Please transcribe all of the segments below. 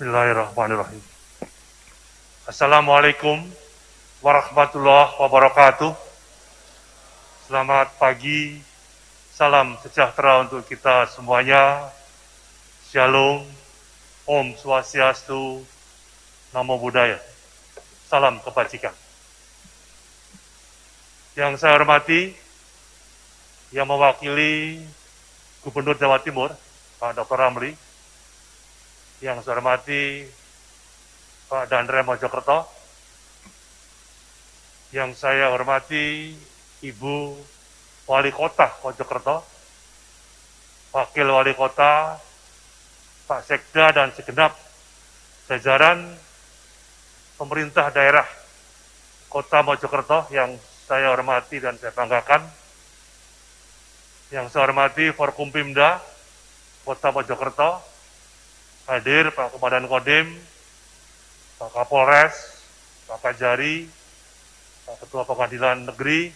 Bismillahirrahmanirrahim. Assalamualaikum warahmatullahi wabarakatuh. Selamat pagi, salam sejahtera untuk kita semuanya. Shalom, Om Swastiastu, Namo Buddhaya. Salam kebajikan. Yang saya hormati, yang mewakili Gubernur Jawa Timur, Pak Dr. Ramli, yang saya hormati Pak Dandre Mojokerto, yang saya hormati Ibu Wali Kota Mojokerto, Wakil Wali Kota, Pak Sekda dan segenap jajaran pemerintah daerah Kota Mojokerto yang saya hormati dan saya banggakan, yang saya hormati Forkumpimda Kota Mojokerto, hadir Pak Komandan Kodim, Pak Kapolres, Pak Kajari, Pak Ketua Pengadilan Negeri,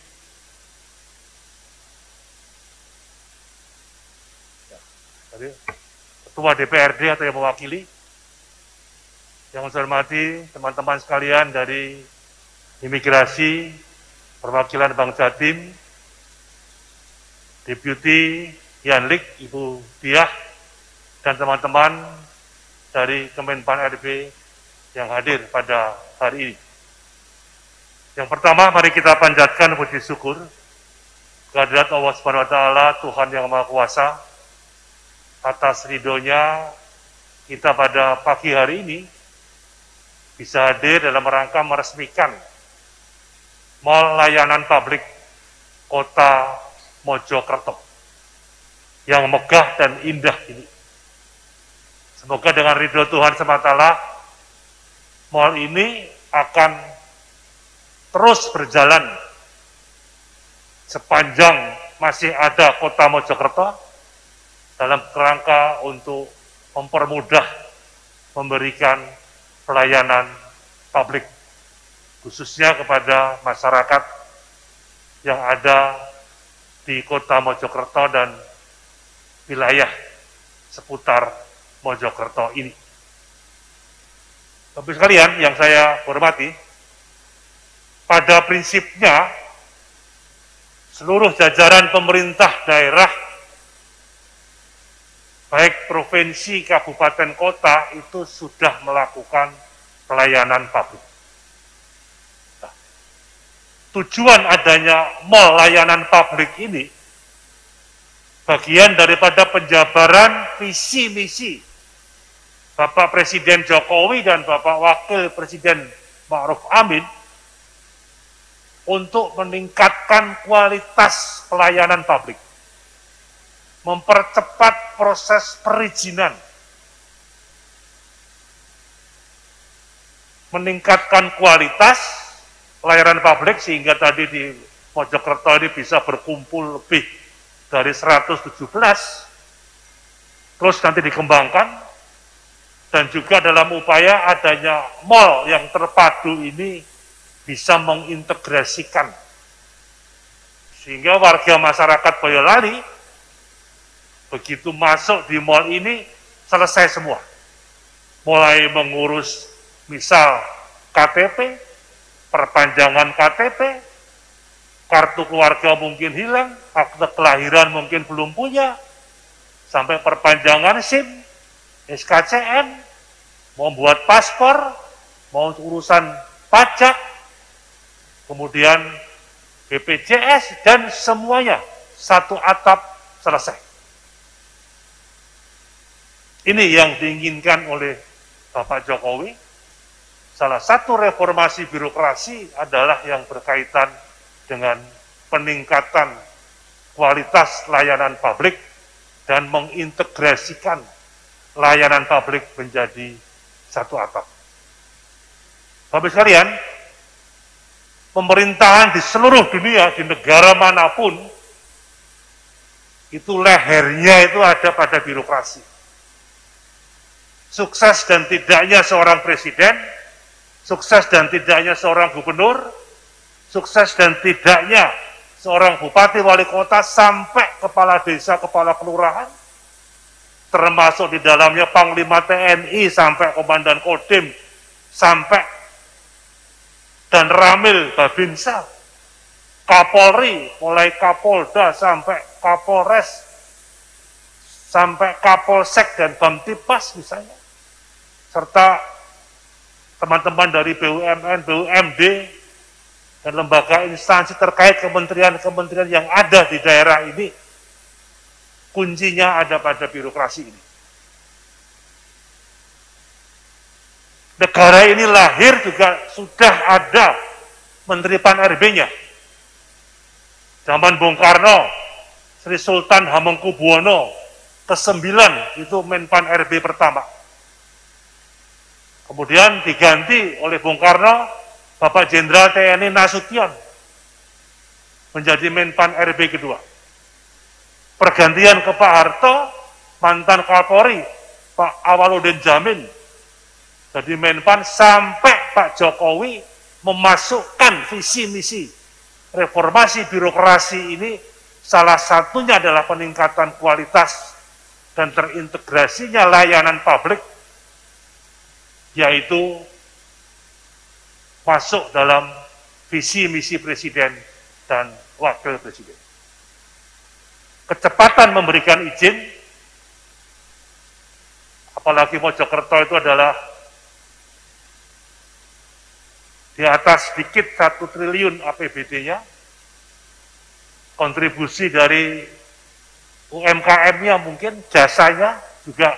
Ketua DPRD atau yang mewakili, yang saya hormati teman-teman sekalian dari Imigrasi, Perwakilan Bank Jatim, Deputi Yanlik, Ibu Diah, dan teman-teman dari Kemenpan RB yang hadir pada hari ini. Yang pertama, mari kita panjatkan puji syukur kehadirat Allah Subhanahu wa Ta'ala, Tuhan yang Maha Kuasa, atas ridhonya kita pada pagi hari ini bisa hadir dalam rangka meresmikan Mall Layanan Publik Kota Mojokerto yang megah dan indah ini. Semoga dengan ridho Tuhan SWT, mall ini akan terus berjalan sepanjang masih ada Kota Mojokerto dalam kerangka untuk mempermudah memberikan pelayanan publik, khususnya kepada masyarakat yang ada di Kota Mojokerto dan wilayah seputar Mojokerto ini. Bapak sekalian yang saya hormati, pada prinsipnya seluruh jajaran pemerintah daerah, baik provinsi, kabupaten, kota, itu sudah melakukan pelayanan publik. Nah, tujuan adanya mall layanan publik ini bagian daripada penjabaran visi misi Bapak Presiden Jokowi dan Bapak Wakil Presiden Ma'ruf Amin untuk meningkatkan kualitas pelayanan publik, mempercepat proses perizinan, meningkatkan kualitas pelayanan publik sehingga tadi di Mojokerto ini bisa berkumpul lebih dari 117, terus nanti dikembangkan, dan juga dalam upaya adanya mall yang terpadu ini bisa mengintegrasikan, sehingga warga masyarakat Boyolali begitu masuk di mall ini selesai semua, mulai mengurus misal KTP, perpanjangan KTP, kartu keluarga mungkin hilang, akte kelahiran mungkin belum punya, sampai perpanjangan SIM, SKCN, mau buat paspor, mau urusan pajak, kemudian BPJS, dan semuanya satu atap selesai. Ini yang diinginkan oleh Bapak Jokowi. Salah satu reformasi birokrasi adalah yang berkaitan dengan peningkatan kualitas layanan publik dan mengintegrasikan layanan publik menjadi satu atap. Bapak sekalian, pemerintahan di seluruh dunia, di negara manapun, itu lehernya itu ada pada birokrasi. Sukses dan tidaknya seorang presiden, sukses dan tidaknya seorang gubernur, sukses dan tidaknya seorang bupati, wali kota, sampai kepala desa, kepala kelurahan, termasuk di dalamnya Panglima TNI sampai Komandan Kodim, sampai dan Ramil Babinsa, Kapolri, mulai Kapolda sampai Kapolres, sampai Kapolsek dan Bamtibmas misalnya, serta teman-teman dari BUMN, BUMD, dan lembaga instansi terkait kementerian-kementerian yang ada di daerah ini, kuncinya ada pada birokrasi ini. Negara ini lahir juga sudah ada Menteri Pan-RB-nya. Zaman Bung Karno, Sri Sultan Hamengkubuwono ke-9 itu Menpan RB pertama. Kemudian diganti oleh Bung Karno, Bapak Jenderal TNI Nasution menjadi Menpan RB kedua. Pergantian ke Pak Harto, mantan Kapolri, Pak Awaludin Jamin, jadi Menpan, sampai Pak Jokowi memasukkan visi misi reformasi birokrasi ini, salah satunya adalah peningkatan kualitas dan terintegrasinya layanan publik, yaitu masuk dalam visi misi Presiden dan Wakil Presiden. Kecepatan memberikan izin, apalagi Mojokerto itu adalah di atas sedikit 1 triliun APBD-nya, kontribusi dari UMKM-nya mungkin, jasanya juga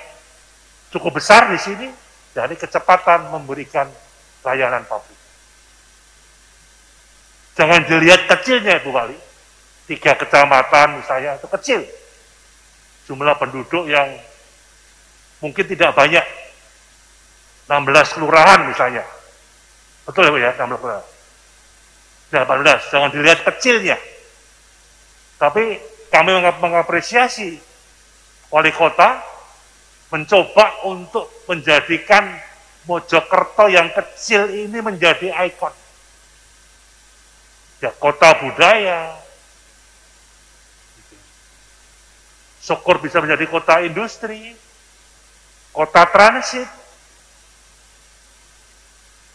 cukup besar di sini, dari kecepatan memberikan layanan publik. Jangan dilihat kecilnya Ibu Wali, 3 kecamatan misalnya itu kecil, jumlah penduduk yang mungkin tidak banyak, 16 kelurahan misalnya. Betul ya Bu ya, 16 kelurahan. 18, jangan dilihat kecilnya. Tapi kami mengapresiasi wali kota mencoba untuk menjadikan Mojokerto yang kecil ini menjadi ikon. Ya, kota budaya. Syukur bisa menjadi kota industri, kota transit.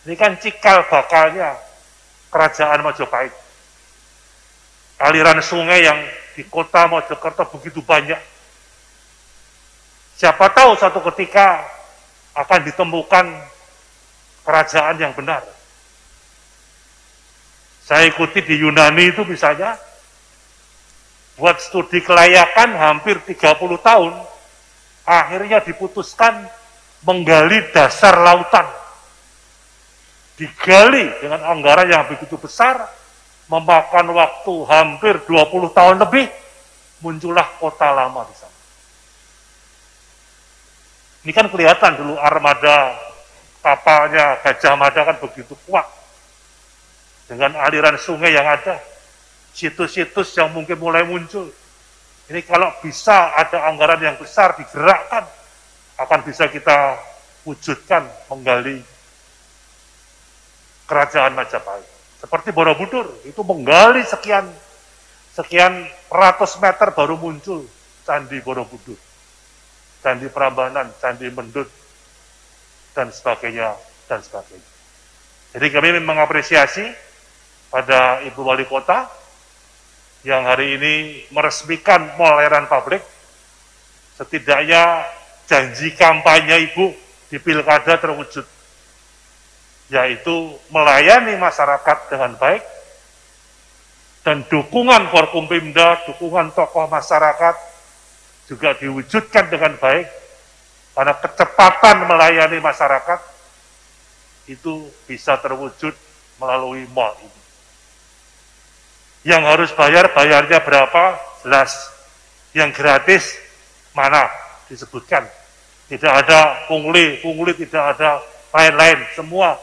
Ini kan cikal bakalnya kerajaan Majapahit. Aliran sungai yang di kota Mojokerto begitu banyak. Siapa tahu suatu ketika akan ditemukan kerajaan yang benar. Saya ikuti di Yunani itu misalnya, buat studi kelayakan hampir 30 tahun, akhirnya diputuskan menggali dasar lautan. Digali dengan anggaran yang begitu besar, memakan waktu hampir 20 tahun lebih, muncullah kota lama di sana. Ini kan kelihatan dulu armada kapalnya Gajah Mada kan begitu kuat. Dengan aliran sungai yang ada, situs-situs yang mungkin mulai muncul. Ini kalau bisa ada anggaran yang besar digerakkan, akan bisa kita wujudkan menggali kerajaan Majapahit. Seperti Borobudur, itu menggali sekian ratus meter baru muncul Candi Borobudur, Candi Prambanan, Candi Mendut, dan sebagainya, dan sebagainya. Jadi kami mengapresiasi pada Ibu Wali Kota yang hari ini meresmikan mall layanan publik. Setidaknya janji kampanye Ibu di Pilkada terwujud, yaitu melayani masyarakat dengan baik, dan dukungan Forkompimda, dukungan tokoh masyarakat juga diwujudkan dengan baik, karena kecepatan melayani masyarakat itu bisa terwujud melalui mall ini. Yang harus bayar, bayarnya berapa? Jelas. Yang gratis, mana? Disebutkan. Tidak ada pungli, tidak ada lain-lain. Semua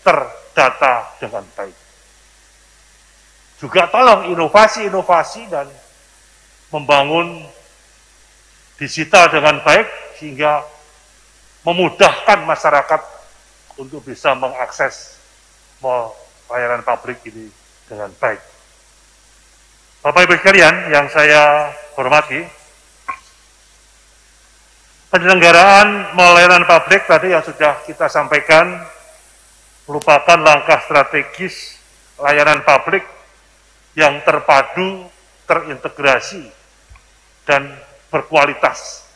terdata dengan baik. Juga tolong inovasi-inovasi dan membangun digital dengan baik, sehingga memudahkan masyarakat untuk bisa mengakses mall layanan publik ini dengan baik. Bapak Ibu sekalian yang saya hormati, Penyelenggaraan layanan publik tadi yang sudah kita sampaikan merupakan langkah strategis layanan publik yang terpadu, terintegrasi, dan berkualitas.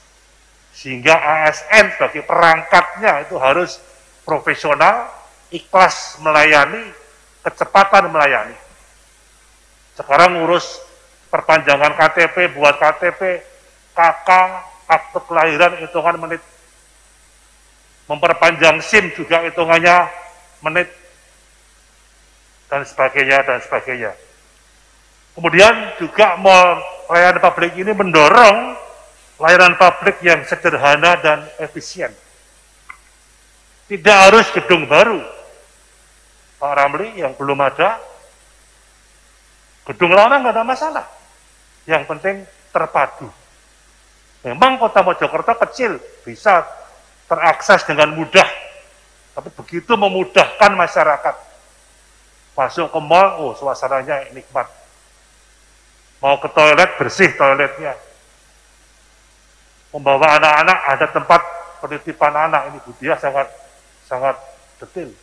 Sehingga ASN sebagai perangkatnya itu harus profesional, ikhlas melayani, kecepatan melayani. Sekarang ngurus perpanjangan KTP, buat KTP, KK, akte kelahiran hitungan menit. Memperpanjang SIM juga hitungannya menit. Dan sebagainya, dan sebagainya. Kemudian juga layanan publik ini mendorong layanan publik yang sederhana dan efisien. Tidak harus gedung baru. Pak Ramli yang belum ada, gedung lama nggak ada masalah. Yang penting terpadu. Memang kota Mojokerto kecil, bisa terakses dengan mudah. Tapi begitu memudahkan masyarakat. Masuk ke mal, oh suasananya nikmat. Mau ke toilet, bersih toiletnya. Membawa anak-anak, ada tempat penitipan anak. Ini Bu Diah sangat detail.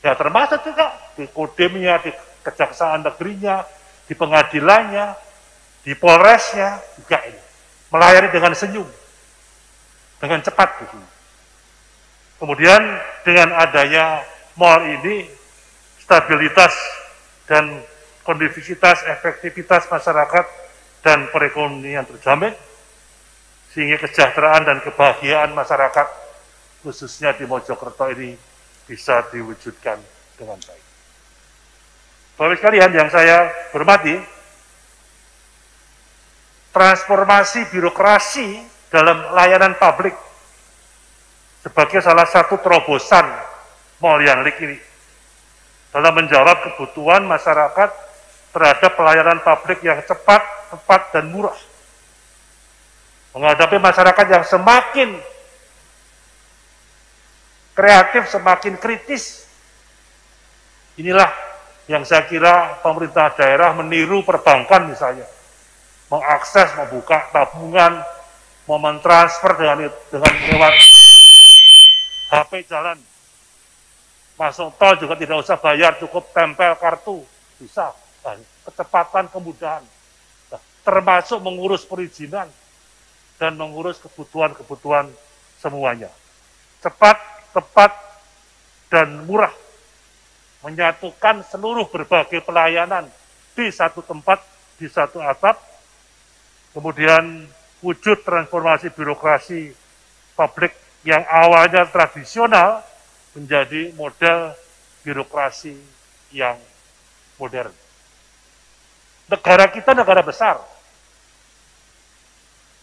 Ya termasuk juga di Kodemnya, di Kejaksaan Negerinya, di pengadilannya, di Polresnya, juga ini. Melayani dengan senyum, dengan cepat. Kemudian dengan adanya mall ini, stabilitas dan kondisivitas, efektivitas masyarakat dan perekonomian terjamin, sehingga kesejahteraan dan kebahagiaan masyarakat, khususnya di Mojokerto ini, bisa diwujudkan dengan baik. Bapak sekalian yang saya hormati, transformasi birokrasi dalam layanan publik sebagai salah satu terobosan Mall Yanlik ini dalam menjawab kebutuhan masyarakat terhadap pelayanan publik yang cepat, tepat, dan murah. Menghadapi masyarakat yang semakin kreatif, semakin kritis. Inilah yang saya kira pemerintah daerah meniru perbankan misalnya. Mengakses, membuka tabungan, mau mentransfer dengan lewat HP jalan. Masuk tol juga tidak usah bayar, cukup tempel kartu, bisa. Nah, kecepatan, kemudahan. Nah, termasuk mengurus perizinan dan mengurus kebutuhan-kebutuhan semuanya. Cepat, tepat, dan murah. Menyatukan seluruh berbagai pelayanan di satu tempat, di satu atap. Kemudian wujud transformasi birokrasi publik yang awalnya tradisional menjadi model birokrasi yang modern. Negara kita negara besar.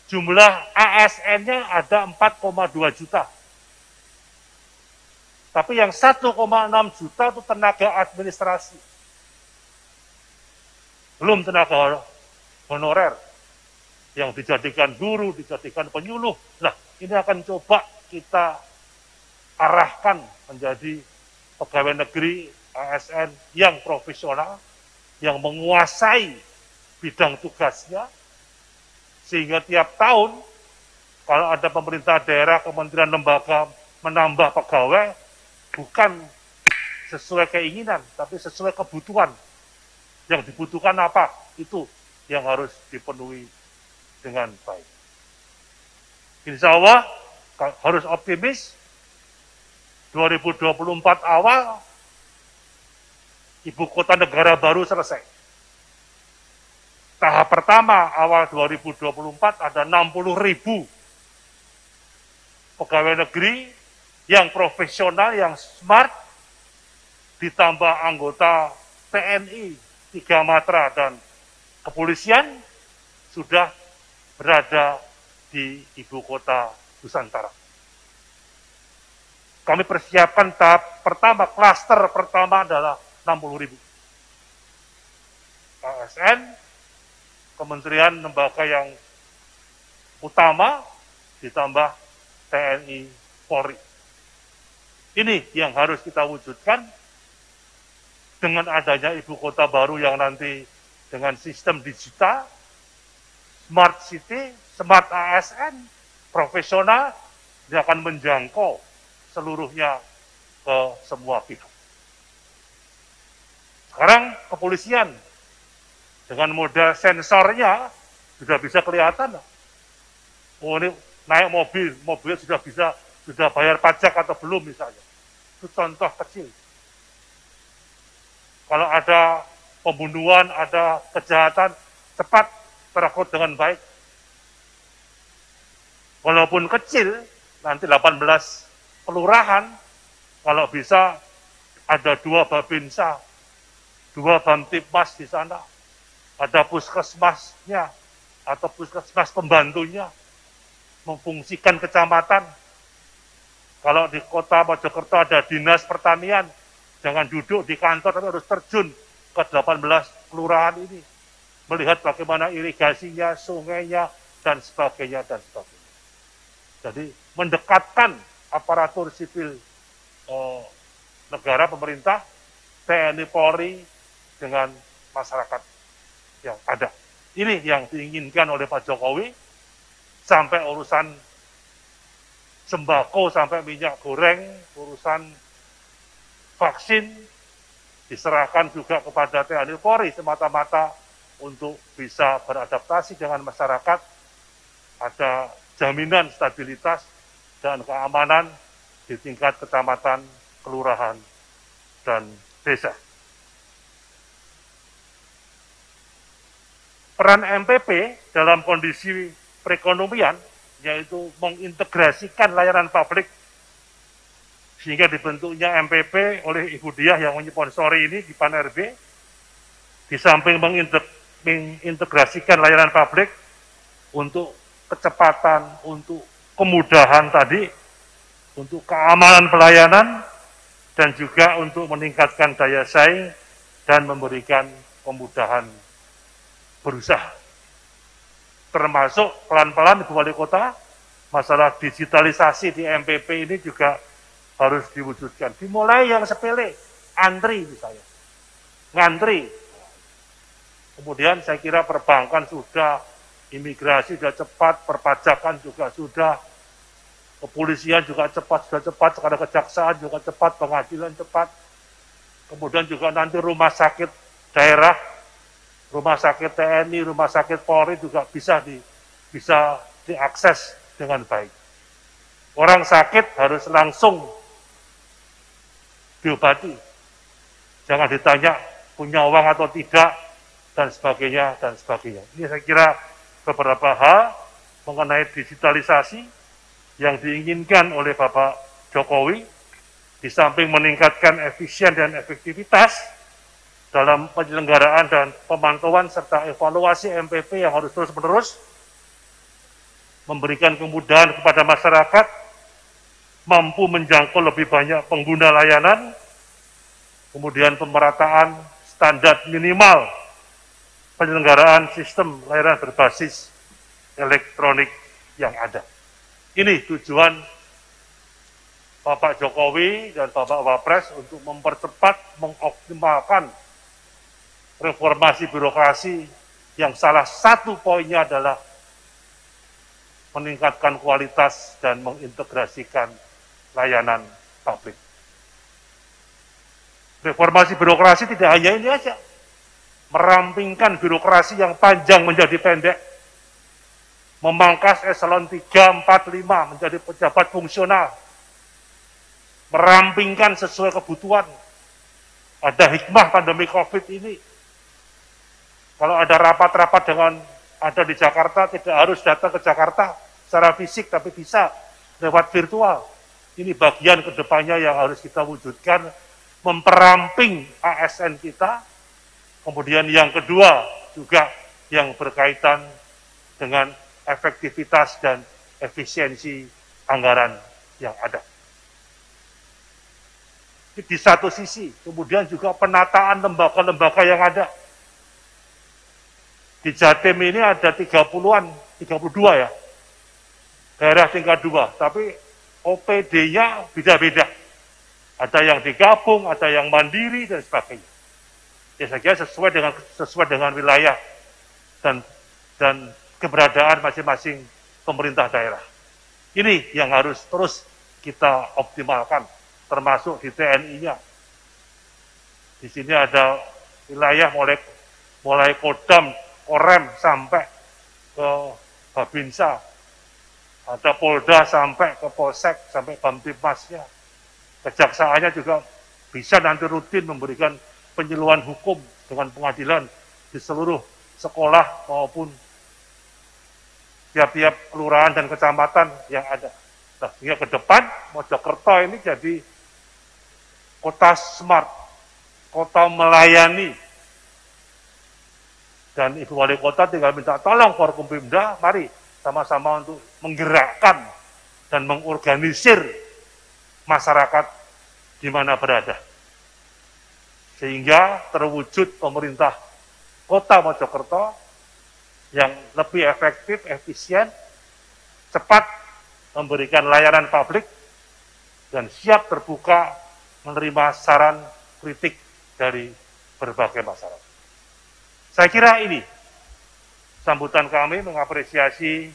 Jumlah ASN-nya ada 4,2 juta. Tapi yang 1,6 juta itu tenaga administrasi. Belum tenaga honorer. Yang dijadikan guru, dijadikan penyuluh. Nah, ini akan coba kita arahkan menjadi pegawai negeri ASN yang profesional, yang menguasai bidang tugasnya, sehingga tiap tahun, kalau ada pemerintah daerah, kementerian lembaga menambah pegawai, bukan sesuai keinginan, tapi sesuai kebutuhan. Yang dibutuhkan apa? Itu yang harus dipenuhi dengan baik. Insya Allah harus optimis 2024 awal ibu kota negara baru selesai. Tahap pertama awal 2024 ada 60.000 pegawai negeri yang profesional, yang smart, ditambah anggota TNI, 3 Matra dan kepolisian sudah berada di ibu kota Nusantara. Kami persiapkan tahap pertama, klaster pertama adalah 60.000. ASN, kementerian lembaga yang utama, ditambah TNI Polri. Ini yang harus kita wujudkan dengan adanya ibu kota baru yang nanti dengan sistem digital, smart city, smart ASN, profesional, Dia akan menjangkau seluruhnya ke semua pihak. Sekarang kepolisian dengan modal sensornya sudah bisa kelihatan. Oh, ini naik mobil sudah bayar pajak atau belum misalnya. Itu contoh kecil. Kalau ada pembunuhan, ada kejahatan, cepat terekod dengan baik. Walaupun kecil, nanti 18 kelurahan, kalau bisa ada 2 babinsa, 2 bamtibmas di sana, ada puskesmasnya, atau puskesmas pembantunya, memfungsikan kecamatan. Kalau di kota Mojokerto ada dinas pertanian, jangan duduk di kantor, tapi harus terjun ke 18 kelurahan ini. Melihat bagaimana irigasinya, sungainya, dan sebagainya, dan sebagainya. Jadi mendekatkan aparatur sipil negara, pemerintah, TNI, Polri dengan masyarakat yang ada. Ini yang diinginkan oleh Pak Jokowi, sampai urusan sembako, sampai minyak goreng, urusan vaksin, diserahkan juga kepada TNI, Polri semata-mata untuk bisa beradaptasi dengan masyarakat, ada jaminan stabilitas dan keamanan di tingkat kecamatan, kelurahan, dan desa. Peran MPP dalam kondisi perekonomian, yaitu mengintegrasikan layanan publik, sehingga dibentuknya MPP oleh Ibu Diah yang menyponsori ini di PAN-RB, di samping mengintegrasikan layanan publik untuk kecepatan, untuk kemudahan tadi, untuk keamanan pelayanan, dan juga untuk meningkatkan daya saing dan memberikan kemudahan berusaha. Termasuk pelan-pelan Ibu Wali Kota, masalah digitalisasi di MPP ini juga harus diwujudkan. Dimulai yang sepele, antri misalnya, ngantri. Kemudian saya kira perbankan sudah, imigrasi sudah cepat, perpajakan juga sudah, kepolisian juga cepat, sekarang kejaksaan juga cepat, pengadilan cepat. Kemudian juga nanti rumah sakit daerah, rumah sakit TNI, rumah sakit Polri juga bisa diakses dengan baik. Orang sakit harus langsung diobati. Jangan ditanya punya uang atau tidak, dan sebagainya, dan sebagainya. Ini saya kira beberapa hal mengenai digitalisasi yang diinginkan oleh Bapak Jokowi, di samping meningkatkan efisien dan efektivitas dalam penyelenggaraan dan pemantauan serta evaluasi MPP yang harus terus-menerus, memberikan kemudahan kepada masyarakat, mampu menjangkau lebih banyak pengguna layanan, kemudian pemerataan standar minimal penyelenggaraan sistem layanan berbasis elektronik yang ada. Ini tujuan Bapak Jokowi dan Bapak Wapres untuk mempercepat, mengoptimalkan reformasi birokrasi yang salah satu poinnya adalah meningkatkan kualitas dan mengintegrasikan layanan publik. Reformasi birokrasi tidak hanya ini aja, merampingkan birokrasi yang panjang menjadi pendek, memangkas eselon 3, 4, 5 menjadi pejabat fungsional, merampingkan sesuai kebutuhan. Ada hikmah pandemi COVID ini. Kalau ada rapat-rapat ada di Jakarta, tidak harus datang ke Jakarta secara fisik, tapi bisa lewat virtual. Ini bagian kedepannya yang harus kita wujudkan, memperamping ASN kita. Kemudian yang kedua juga yang berkaitan dengan efektivitas dan efisiensi anggaran yang ada. Di satu sisi, kemudian juga penataan lembaga-lembaga yang ada. Di Jatim ini ada 30-an, 32 ya, daerah tingkat 2, tapi OPD-nya beda-beda. Ada yang digabung, ada yang mandiri, dan sebagainya. Ya saya kira sesuai dengan wilayah dan keberadaan masing-masing pemerintah daerah. Ini yang harus terus kita optimalkan, termasuk di TNI-nya. Di sini ada wilayah mulai Kodam, Korem sampai ke Babinsa, ada Polda sampai ke Polsek, sampai Bamtibmasnya. Kejaksaannya juga bisa nanti rutin memberikan penyuluhan hukum dengan pengadilan di seluruh sekolah maupun tiap-tiap kelurahan dan kecamatan yang ada. Nah, sehingga ke depan Mojokerto ini jadi kota smart, kota melayani. Dan Ibu Wali Kota tinggal minta tolong Forkompimda, mari sama-sama untuk menggerakkan dan mengorganisir masyarakat di mana berada. Sehingga terwujud pemerintah Kota Mojokerto yang lebih efektif, efisien, cepat memberikan layanan publik, dan siap terbuka menerima saran kritik dari berbagai masyarakat. Saya kira ini sambutan kami mengapresiasi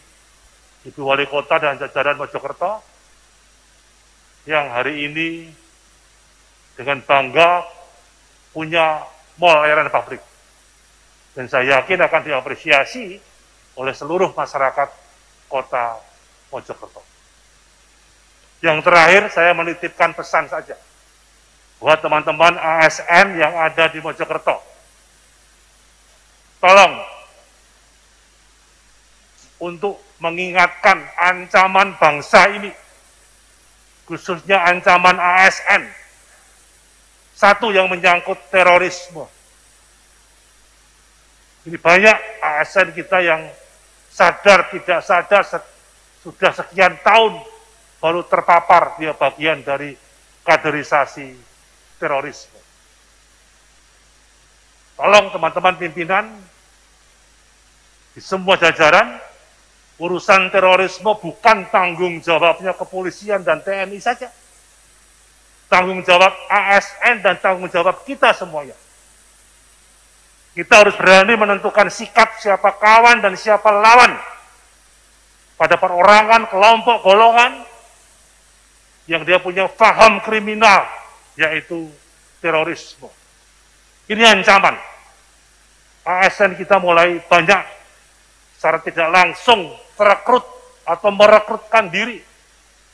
Ibu Wali Kota dan jajaran Mojokerto yang hari ini dengan bangga punya mall layanan publik. Dan saya yakin akan diapresiasi oleh seluruh masyarakat Kota Mojokerto. Yang terakhir, saya menitipkan pesan saja buat teman-teman ASN yang ada di Mojokerto. Tolong untuk mengingatkan ancaman bangsa ini, khususnya ancaman ASN. Satu yang menyangkut terorisme. Ini banyak ASN kita yang sadar tidak sadar sudah sekian tahun baru terpapar dia bagian dari kaderisasi terorisme. Tolong teman-teman pimpinan di semua jajaran, urusan terorisme bukan tanggung jawabnya kepolisian dan TNI saja. Tanggung jawab ASN dan tanggung jawab kita semuanya. Kita harus berani menentukan sikap siapa kawan dan siapa lawan pada perorangan, kelompok, golongan yang dia punya paham kriminal, yaitu terorisme. Ini ancaman. ASN kita mulai banyak secara tidak langsung terekrut atau merekrutkan diri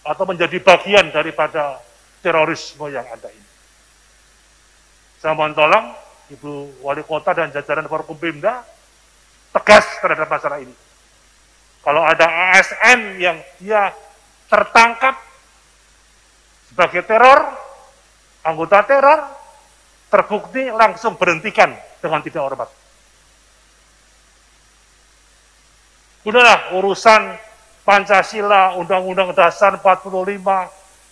atau menjadi bagian daripada terorisme yang ada ini. Saya mohon tolong Ibu Wali Kota dan jajaran Forkompimda tegas terhadap masalah ini. Kalau ada ASN yang dia tertangkap sebagai teror, anggota teror, terbukti langsung berhentikan dengan tidak hormat. Udahlah urusan Pancasila, Undang-Undang Dasar 45,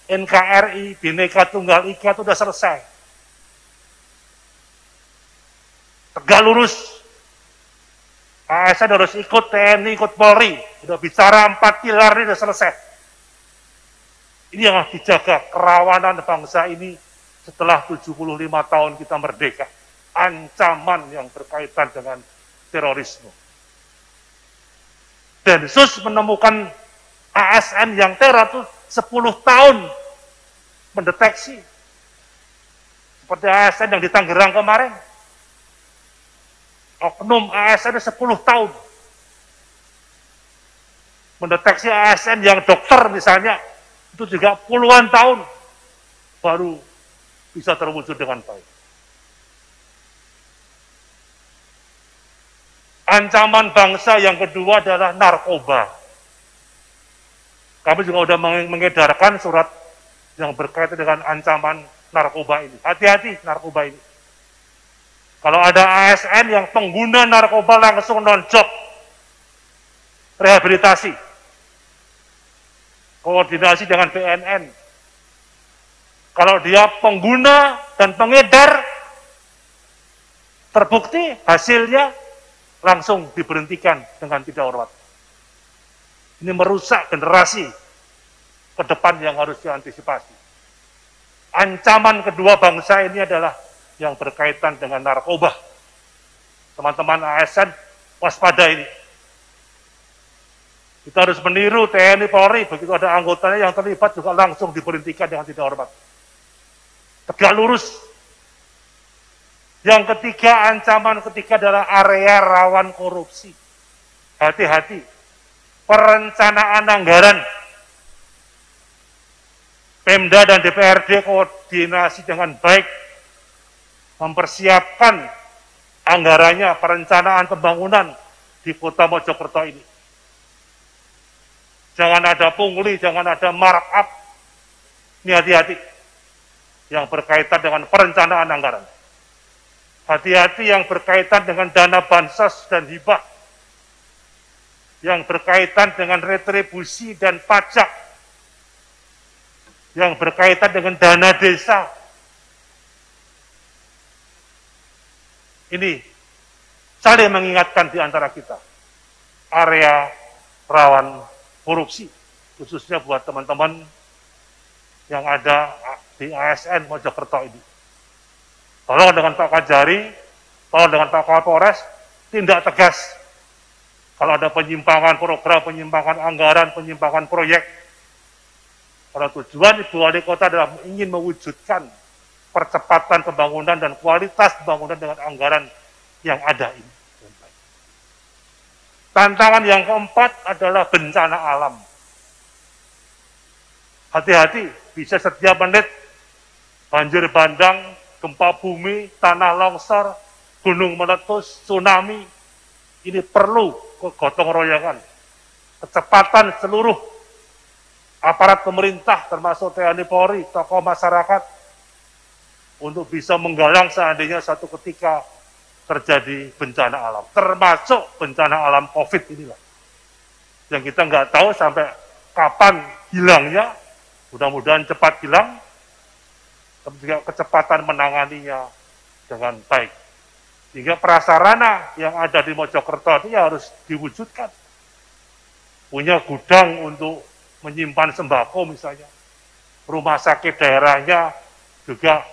NKRI, Bhinneka Tunggal Ika itu sudah selesai. Tegak lurus. ASN harus ikut TNI, ikut Polri. Sudah bicara 4 pilar ini sudah selesai. Ini yang harus dijaga kerawanan bangsa ini setelah 75 tahun kita merdeka. Ancaman yang berkaitan dengan terorisme. Densus menemukan ASN yang teror itu 10 tahun mendeteksi. Seperti ASN yang di Tangerang kemarin. Oknum ASN 10 tahun. Mendeteksi ASN yang dokter misalnya, itu juga puluhan tahun baru bisa terwujud dengan baik. Ancaman bangsa yang kedua adalah narkoba. Kami juga sudah mengedarkan surat yang berkaitan dengan ancaman narkoba ini. Hati-hati narkoba ini. Kalau ada ASN yang pengguna narkoba langsung non-job, rehabilitasi, koordinasi dengan BNN. Kalau dia pengguna dan pengedar, terbukti hasilnya langsung diberhentikan dengan tidak hormat. Ini merusak generasi ke depan yang harus diantisipasi. Ancaman kedua bangsa ini adalah yang berkaitan dengan narkoba. Teman-teman ASN waspada ini. Kita harus meniru TNI Polri, begitu ada anggotanya yang terlibat juga langsung diberhentikan dengan tidak hormat. Tegak lurus. Yang ketiga, ancaman ketiga adalah area rawan korupsi. Hati-hati. Perencanaan anggaran. Pemda dan DPRD koordinasi dengan baik mempersiapkan anggarannya, perencanaan pembangunan di Kota Mojokerto ini. Jangan ada pungli, jangan ada markup. Ini hati-hati yang berkaitan dengan perencanaan anggaran. Hati-hati yang berkaitan dengan dana bansos dan hibah. Yang berkaitan dengan retribusi dan pajak. Yang berkaitan dengan dana desa. Ini saling mengingatkan di antara kita. Area rawan korupsi, khususnya buat teman-teman yang ada di ASN Mojokerto ini. Tolong dengan Pak Kajari, tolong dengan Pak Kapolres, tindak tegas. Kalau ada penyimpangan program, penyimpangan anggaran, penyimpangan proyek. Karena tujuan Ibu Wali Kota adalah ingin mewujudkan percepatan pembangunan dan kualitas pembangunan dengan anggaran yang ada ini. Tantangan yang keempat adalah bencana alam. Hati-hati, bisa setiap menit banjir bandang, gempa bumi, tanah longsor, gunung meletus, tsunami. Ini perlu kegotong royongan. Kecepatan seluruh aparat pemerintah, termasuk TNI Polri, tokoh masyarakat, untuk bisa menggalang seandainya satu ketika terjadi bencana alam, termasuk bencana alam COVID inilah. Yang kita nggak tahu sampai kapan hilangnya, mudah-mudahan cepat hilang, tapi juga kecepatan menanganinya dengan baik. Sehingga prasarana yang ada di Mojokerto ini harus diwujudkan. Punya gudang untuk menyimpan sembako misalnya. Rumah sakit daerahnya juga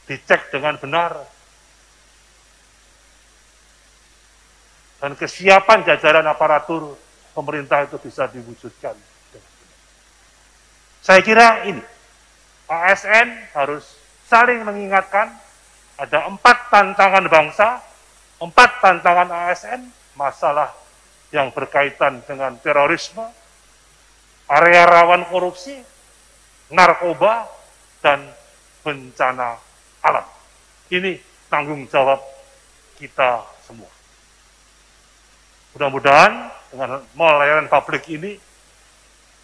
dicek dengan benar. Dan kesiapan jajaran aparatur pemerintah itu bisa diwujudkan. Saya kira ini, ASN harus saling mengingatkan, ada 4 tantangan bangsa, 4 tantangan ASN, masalah yang berkaitan dengan terorisme, area rawan korupsi, narkoba, dan bencana alam. Ini tanggung jawab kita semua. Mudah-mudahan dengan mall layanan publik ini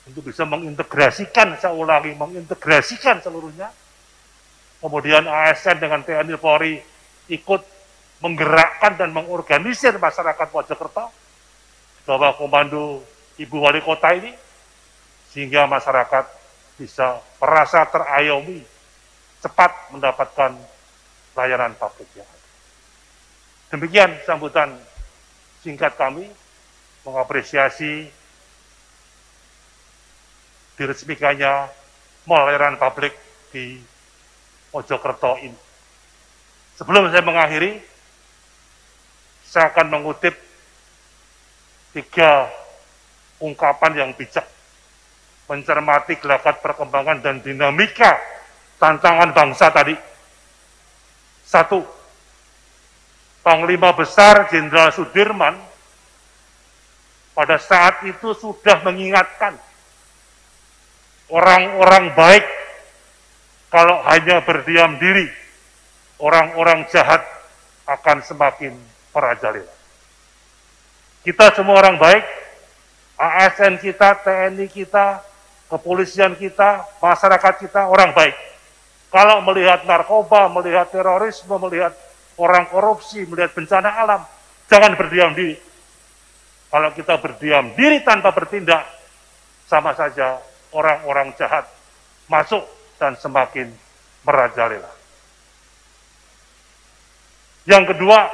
untuk bisa mengintegrasikan, saya ulangi, mengintegrasikan seluruhnya. Kemudian ASN dengan TNI Polri ikut menggerakkan dan mengorganisir masyarakat Mojokerto di bawah komando Ibu Wali Kota ini, sehingga masyarakat bisa merasa terayomi, cepat mendapatkan layanan publik yang ada. Demikian sambutan singkat kami, mengapresiasi diresmikannya mall layanan publik di Mojokerto ini. Sebelum saya mengakhiri, saya akan mengutip 3 ungkapan yang bijak, mencermati gelagat perkembangan dan dinamika tantangan bangsa tadi. 1. Panglima Besar Jenderal Sudirman pada saat itu sudah mengingatkan orang-orang baik kalau hanya berdiam diri, orang-orang jahat akan semakin merajalela. Kita semua orang baik, ASN kita, TNI kita, kepolisian kita, masyarakat kita, orang baik. Kalau melihat narkoba, melihat terorisme, melihat orang korupsi, melihat bencana alam, jangan berdiam diri. Kalau kita berdiam diri tanpa bertindak, sama saja orang-orang jahat masuk dan semakin merajalela. Yang kedua,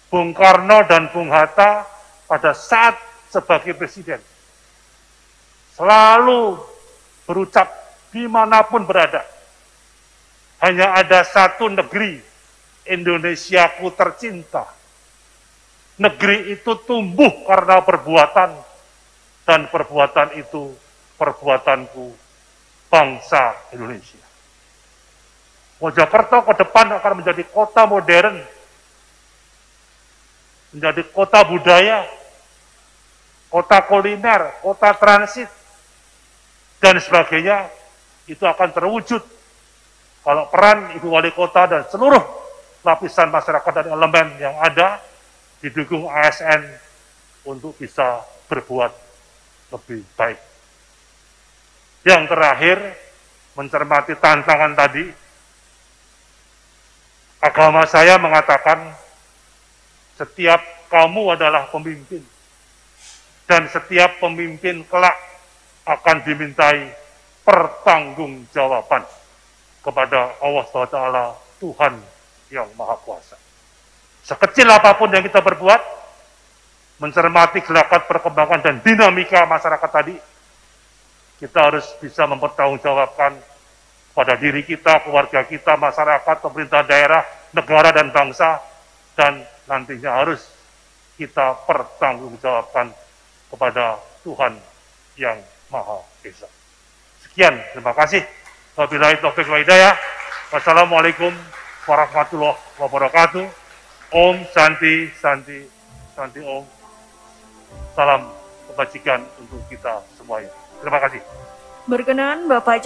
Bung Karno dan Bung Hatta pada saat sebagai presiden selalu berucap dimanapun berada, hanya ada satu negeri, Indonesiaku tercinta, Negeri itu tumbuh karena perbuatan, dan perbuatan itu perbuatanku, bangsa Indonesia. Mojokerto ke depan akan menjadi kota modern, menjadi kota budaya, kota kuliner, kota transit, dan sebagainya. Itu akan terwujud kalau peran Ibu Wali Kota dan seluruh lapisan masyarakat dan elemen yang ada didukung ASN untuk bisa berbuat lebih baik. Yang terakhir, mencermati tantangan tadi, agama saya mengatakan setiap kamu adalah pemimpin, dan setiap pemimpin kelak akan dimintai pertanggungjawaban kepada Allah SWT, Tuhan yang Maha Kuasa. Sekecil apapun yang kita berbuat, mencermati gelagat perkembangan dan dinamika masyarakat tadi, kita harus bisa mempertanggungjawabkan pada diri kita, keluarga kita, masyarakat, pemerintah daerah, negara, dan bangsa, dan nantinya harus kita pertanggungjawabkan kepada Tuhan yang Maha Esa. Sekian, terima kasih. Wabillahi taufiq wal hidayah. Wassalamualaikum warahmatullahi wabarakatuh. Om Santi, Santi, Santi Om. Salam kebajikan untuk kita semuanya. Terima kasih. Berkenan Bapak